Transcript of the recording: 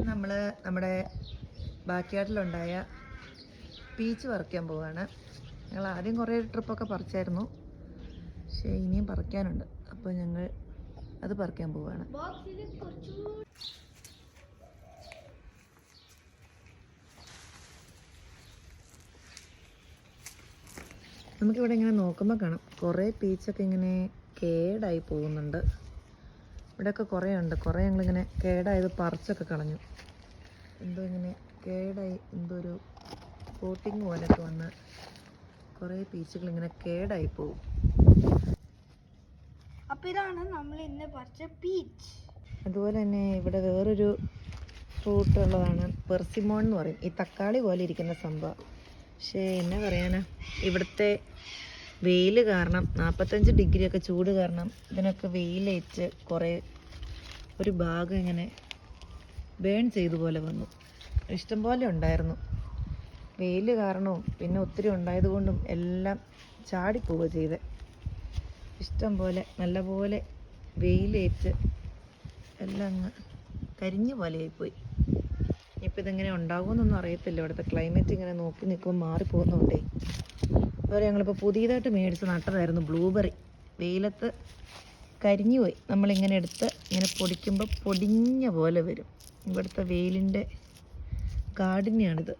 നമ്മൾ നമ്മുടെ ബാക്ക്യാർഡിലുണ്ടായ പീച്ച് പറിക്കാൻ പോവുകയാണ്. ഞങ്ങൾ ആദ്യം കുറേ ട്രിപ്പൊക്കെ പറിച്ചായിരുന്നു, പക്ഷേ ഇനിയും പറിക്കാനുണ്ട്. അപ്പോൾ ഞങ്ങൾ അത് പറിക്കാൻ പോവുകയാണ്. നമുക്കിവിടെ ഇങ്ങനെ നോക്കുമ്പോൾ കാണാം കുറേ പീച്ചൊക്കെ ഇങ്ങനെ കേടായി പോകുന്നുണ്ട്. ഇവിടെയൊക്കെ കുറേ ഉണ്ട്. കുറേ ഞങ്ങളിങ്ങനെ കേടായത് പറിച്ചൊക്കെ കളഞ്ഞു. എന്തോ ഇങ്ങനെ കേടായി എന്തോ ഒരു കോട്ടിങ് പോലെയൊക്കെ വന്ന് കുറേ പീച്ചുകൾ ഇങ്ങനെ കേടായി പോകും. അപ്പോൾ ഇതാണ് നമ്മൾ ഇന്ന് പറിച്ച പീച്ച്. അതുപോലെ തന്നെ ഇവിടെ വേറൊരു ഫ്രൂട്ട് ഉള്ളതാണ്, പെർസിമോൺ എന്ന് പറയും. ഈ തക്കാളി പോലെ ഇരിക്കുന്ന സംഭവം. പക്ഷേ എന്നാ പറയാനാ, ഇവിടുത്തെ വെയിൽ കാരണം 45 ഡിഗ്രിയൊക്കെ ചൂട് കാരണം ഇതിനൊക്കെ വെയിലേറ്റ് കുറേ ഒരു ഭാഗം ഇങ്ങനെ ബേൺ ചെയ്ത പോലെ വന്നു. ഇഷ്ടംപോലെ ഉണ്ടായിരുന്നു. വെയിൽ കാരണവും പിന്നെ ഒത്തിരി ഉണ്ടായതുകൊണ്ടും എല്ലാം ചാടിപ്പോവുക ചെയ്തത്. ഇഷ്ടം പോലെ നല്ലപോലെ വെയിലേറ്റ് എല്ലാം അങ്ങ് കരിഞ്ഞ പോലെയായിപ്പോയി. ഇപ്പം ഇതെങ്ങനെ ഉണ്ടാകുമെന്നൊന്നും അറിയത്തില്ല. ഇവിടുത്തെ ക്ലൈമറ്റ് ഇങ്ങനെ നോക്കി നിൽക്കുമ്പോൾ മാറിപ്പോകുന്നുണ്ടേ. അതുപോലെ ഞങ്ങളിപ്പോൾ പുതിയതായിട്ട് മേടിച്ച് നട്ടതായിരുന്നു ബ്ലൂബെറി. വെയിലത്ത് കരിഞ്ഞു പോയി. നമ്മളിങ്ങനെ എടുത്ത് ഇങ്ങനെ പൊടിക്കുമ്പോൾ പൊടിഞ്ഞ പോലെ വരും. ഇവിടുത്തെ വെയിലിൻ്റെ കാഠിന്യമാണിത്.